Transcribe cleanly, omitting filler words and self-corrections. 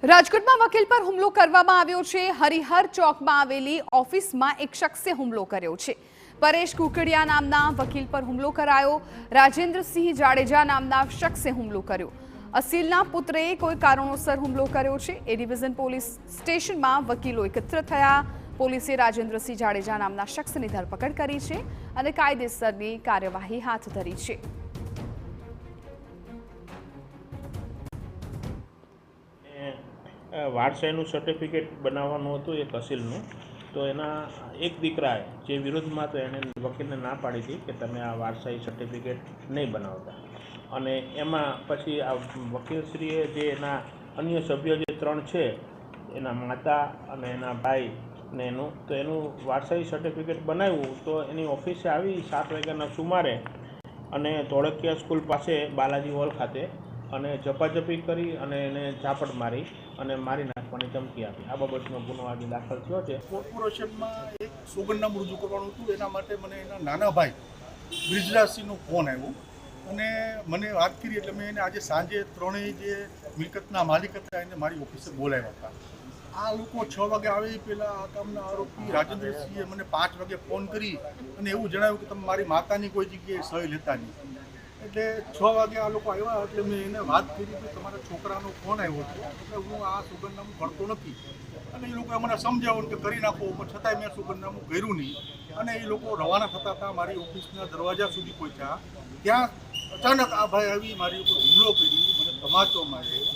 રાજકોટમાં વકીલ પર હુમલો કરવામાં આવ્યો છે। હરિહર ચોકમાં આવેલી ઓફિસમાં એક શખ્સે હુમલો કર્યો છે। પરેશ કુકડિયા નામના વકીલ પર હુમલો કરાયો। રાજેન્દ્રસિંહ જાડેજા નામના શખ્સે હુમલો કર્યો। અસીલના પુત્રએ કોઈ કારણોસર હુમલો કર્યો છે। એ ડિવિઝન પોલીસ સ્ટેશનમાં વકીલો એકત્ર થયા। પોલીસે રાજેન્દ્રસિંહ જાડેજા નામના શખ્સની ધરપકડ કરી છે અને કાયદેસરની કાર્યવાહી હાથ ધરી છે। વારસાઈનું સર્ટિફિકેટ બનાવવાનું હતું એક અસીલનું, તો એના એક દીકરાએ જે વિરોધમાં તો એને વકીલને ના પાડી હતી કે તમે આ વારસાઈ સર્ટિફિકેટ નહીં બનાવતા, અને એમાં પછી આ વકીલશ્રીએ જે એના અન્ય સભ્યો જે 3 છે, એના માતા અને એના ભાઈ ને એનું વારસાઈ સર્ટિફિકેટ બનાવ્યું। તો એની ઓફિસે આવી 7 વાગ્યાના સુમારે અને ધોળકિયા સ્કૂલ પાસે બાલાજી હોલ ખાતે અને ઝપાઝપી કરી અને એને ઝાપટ મારી અને મારી નાખવાની ધમકી આપી। આ બાબતનો ગુનો આજે દાખલ થયો છે। કોર્પોરેશનમાં એક સોગંદનામું રજૂ કરવાનું હતું, એના માટે મને એના નાના ભાઈ બ્રિજરાજસિંહનો ફોન આવ્યો અને મને વાત કરી એટલે મેં એને આજે સાંજે 3 જે મિલકતના માલિક હતા એને મારી ઓફિસે બોલાવ્યા હતા। આ લોકો 6 વાગે આવે એ પહેલાં આ કામના આરોપી રાજેન્દ્રસિંહે મને 5 વાગે ફોન કરી અને એવું જણાવ્યું કે તમે મારી માતાની કોઈ જગ્યાએ સહી લેતા નહીં। એટલે 6 વાગે આ લોકો આવ્યા એટલે મેં એને વાત કરી કે તમારા છોકરાનો ફોન આવ્યો છે, એટલે હું આ સોગંદનામું કરતો નથી, અને એ લોકોએ મને સમજાવ્યું કે કરી નાખો, પણ છતાંય મેં સોગંદનામું કર્યું નહીં। અને એ લોકો રવાના થતા હતા, મારી ઓફિસના દરવાજા સુધી પહોંચ્યા, ત્યાં અચાનક આ ભાઈ આવી મારી ઉપર હુમલો કરી, મને તમાચો માર્યો।